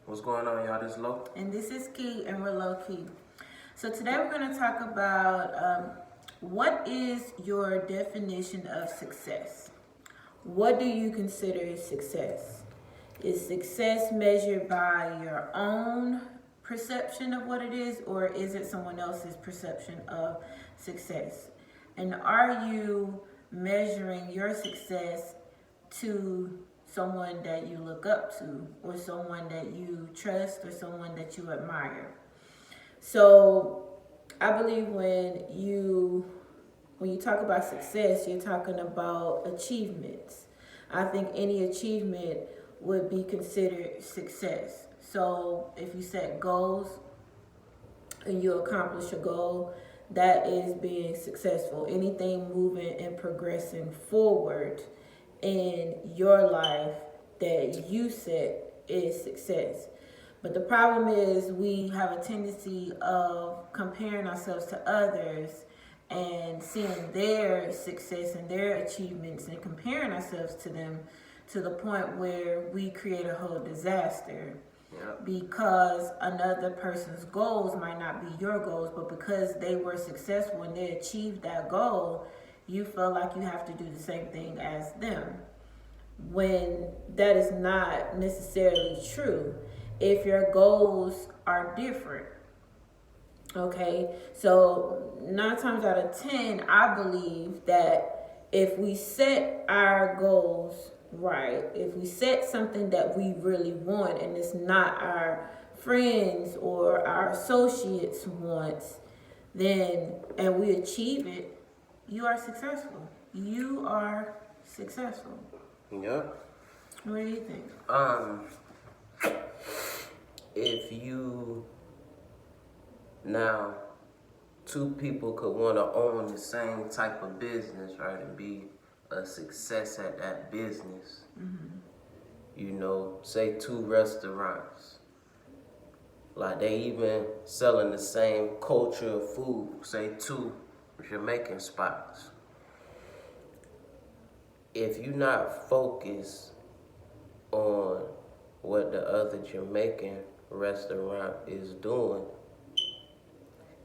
What's going on, y'all? This is Lo. And this is Key, and we're low key. So today we're going to talk about what is your definition of success? What do you consider success? Is success measured by your own perception of what it is, or is it someone else's perception of success? And are you measuring your success to someone that you look up to, or someone that you trust, or someone that you admire? So I believe when you talk about success, you're talking about achievements. I think any achievement would be considered success. So if you set goals and you accomplish a goal, that is being successful. Anything moving and progressing forward in your life that you set is success. But the problem is we have a tendency of comparing ourselves to others and seeing their success and their achievements and comparing ourselves to them to the point where we create a whole disaster. Yep. Because another person's goals might not be your goals, but because they were successful and they achieved that goal, you feel like you have to do the same thing as them, when that is not necessarily true if your goals are different. Okay, so 9 times out of 10, I believe that if we set our goals right, if we set something that we really want and it's not our friends or our associates' wants, then and we achieve it, you are successful. You are successful. Yep. What do you think? If you now two people could want to own the same type of business, right, and be a success at that business. You know, say 2 restaurants, like they even selling the same culture of food. Say 2 Jamaican spots. If you not focused on what the other Jamaican restaurant is doing,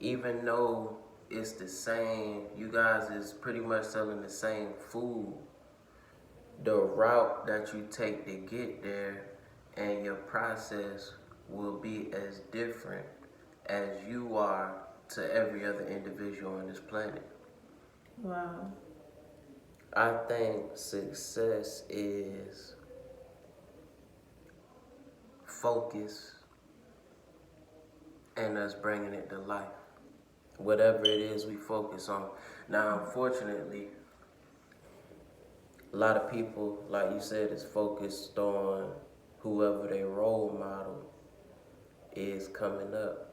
even though it's the same, you guys is pretty much selling the same food, the route that you take to get there and your process will be as different as you are to every other individual on this planet. Wow. I think success is focus and us bringing it to life. Whatever it is we focus on. Now, unfortunately, a lot of people, like you said, is focused on whoever their role model is coming up.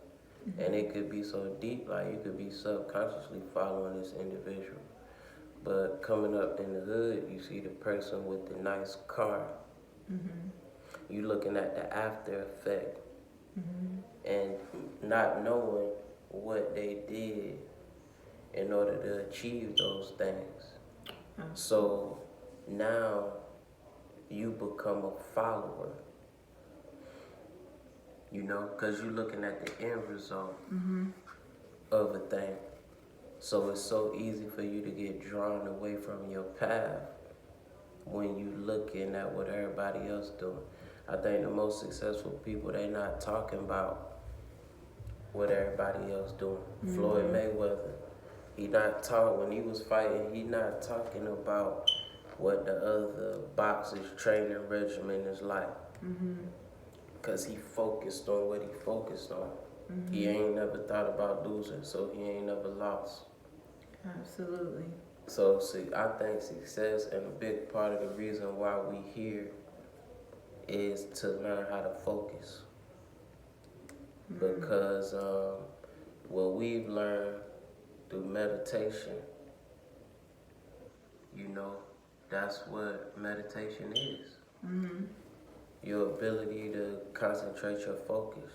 And it could be so deep, like you could be subconsciously following this individual. But coming up in the hood, you see the person with the nice car. You looking at the after effect and not knowing what they did in order to achieve those things. So now you become a follower, you know, because you're looking at the end result of a thing. So it's so easy for you to get drawn away from your path when you looking at what everybody else doing. I think the most successful people, they not talking about what everybody else doing. Floyd Mayweather, he not talking, when he was fighting, he not talking about what the other boxers' training regimen is like. Because he focused on what he focused on. He ain't never thought about losing, so he ain't never lost. Absolutely. So see, I think success, and a big part of the reason why we here is to learn how to focus. Because what we've learned through meditation, you know, that's what meditation is. Your ability to concentrate your focus.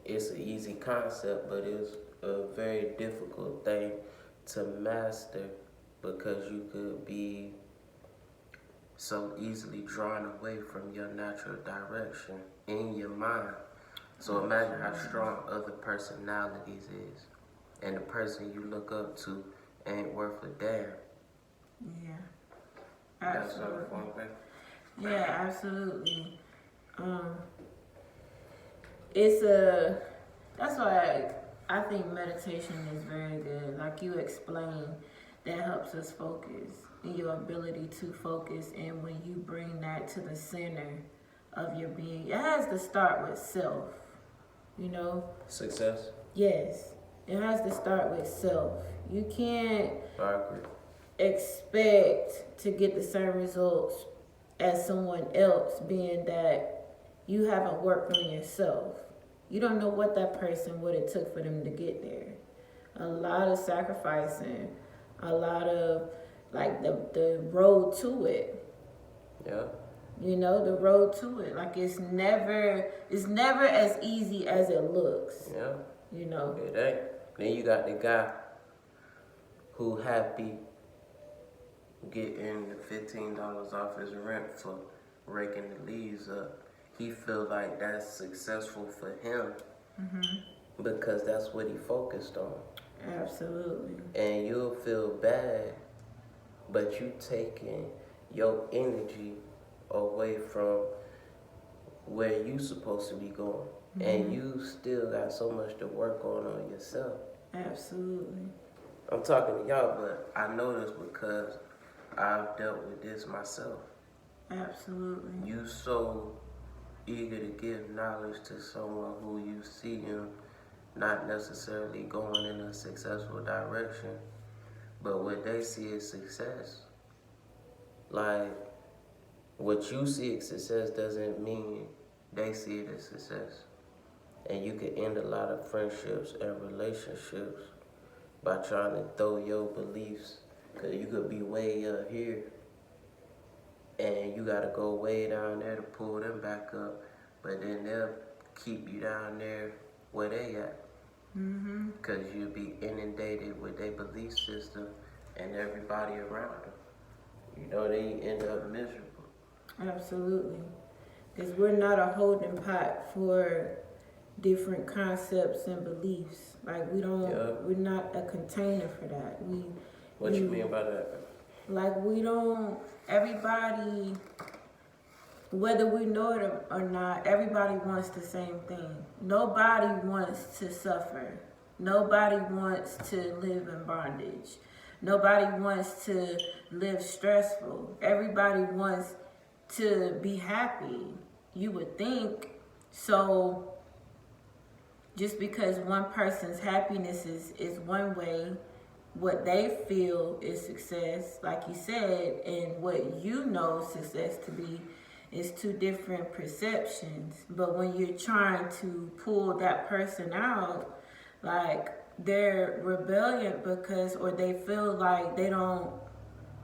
It's an easy concept, but it's a very difficult thing to master, because you could be so easily drawn away from your natural direction in your mind. So imagine how strong other personalities is, and the person you look up to ain't worth a damn. Yeah. That's so Absolutely. fun, Yeah, absolutely. That's why I think meditation is very good. Like you explained, that helps us focus and your ability to focus. And when you bring that to the center of your being, it has to start with self, you know? Success? Yes, it has to start with self. You can't I agree. expect to get the same results as someone else, being that you haven't worked on yourself. You don't know what that person, what it took for them to get there. A lot of sacrificing, a lot of like the road to it. Yeah. You know, the road to it. Like it's never as easy as it looks. Yeah. You know. It ain't. Then you got the guy who happy getting the $15 off his rent for raking the leaves up. He feel like that's successful for him because that's what he focused on. Absolutely. And you'll feel bad, but you taking your energy away from where you supposed to be going. And you still got so much to work on yourself. Absolutely. I'm talking to y'all, but I know this because I've dealt with this myself. Absolutely. You so eager to give knowledge to someone who you see him not necessarily going in a successful direction, but what they see as success. Like, what you see as success doesn't mean they see it as success. And you can end a lot of friendships and relationships by trying to throw your beliefs, because you could be way up here and you gotta go way down there to pull them back up, but then they'll keep you down there where they at. Because you'll be inundated with their belief system and everybody around them. You know, they end up miserable. Absolutely. Because we're not a holding pot for different concepts and beliefs. Like we're not a container for that. What you mean by that? Like everybody, whether we know it or not, everybody wants the same thing. Nobody wants to suffer. Nobody wants to live in bondage. Nobody wants to live stressful. Everybody wants to be happy, you would think. So just because one person's happiness is one way, what they feel is success, like you said, and what you know success to be is two different perceptions. But when you're trying to pull that person out, like they're rebellion or they feel like they don't,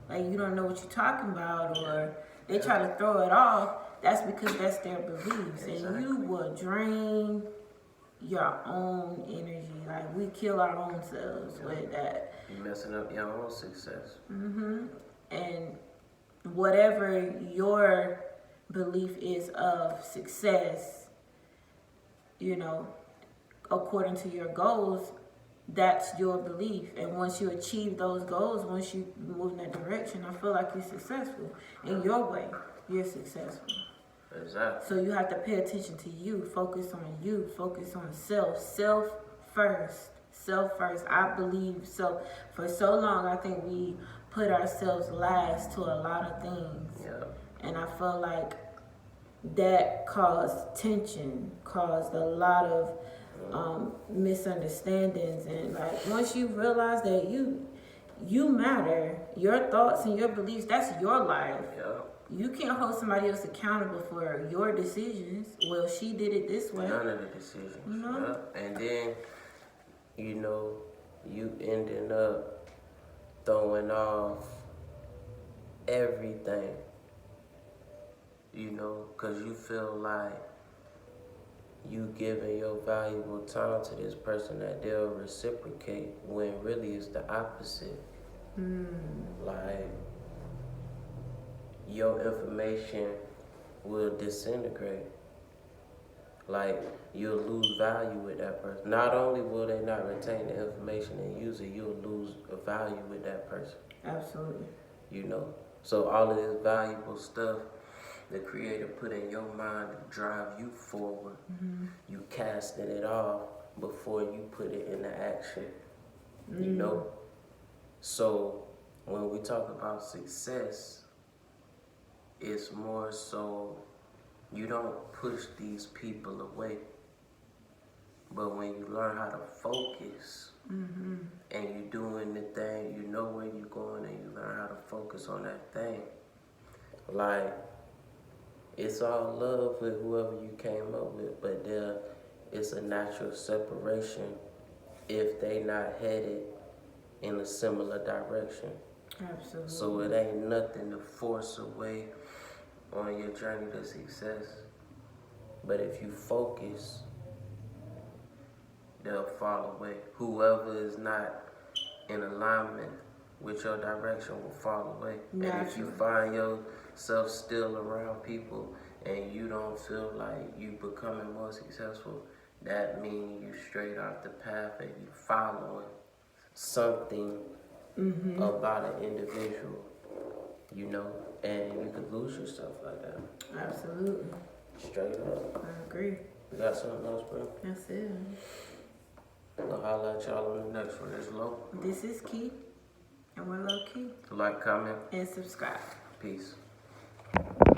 like you don't know what you're talking about, or they try to throw it off, that's because that's their beliefs. Exactly. And you will drain your own energy. Like we kill our own selves with that. You're messing up your own success. And whatever your belief is of success, you know, according to your goals, that's your belief. And once you achieve those goals, once you move in that direction, I feel like you're successful. In your way, you're successful. Exactly. So you have to pay attention to you, focus on self. Self first. I believe so. For so long, I think we put ourselves last to a lot of things. Yeah. And I feel like that caused tension, caused a lot of misunderstandings. And like once you realize that you matter, your thoughts and your beliefs, that's your life. Yeah. You can't hold somebody else accountable for your decisions. Well, she did it this way. None of the decisions. You know? Yeah. And then, you know, you ending up throwing off everything. You know, because you feel like you giving your valuable time to this person that they'll reciprocate, when really it's the opposite. Like, your information will disintegrate. Like, you'll lose value with that person. Not only will they not retain the information and use it, you'll lose a value with that person. Absolutely. You know? So all of this valuable stuff the Creator put in your mind to drive you forward, you casted it off before you put it into action. You know? So when we talk about success, it's more so you don't push these people away. But when you learn how to focus and you're doing the thing, you know where you're going and you learn how to focus on that thing. Like, it's all love with whoever you came up with, but it's a natural separation if they not headed in a similar direction. Absolutely. So it ain't nothing to force away on your journey to success. But if you focus, they'll fall away. Whoever is not in alignment with your direction will fall away. Naturally. And if you find yourself still around people and you don't feel like you becoming more successful, that means you straight off the path and you following something about an individual, you know, and you could lose yourself like that. Absolutely. Straight up. I agree. You got something else, bro? That's it. I'll holler at y'all on the next one. It's Low. This is Key, and we're Low Key. Like, comment, And subscribe. peace.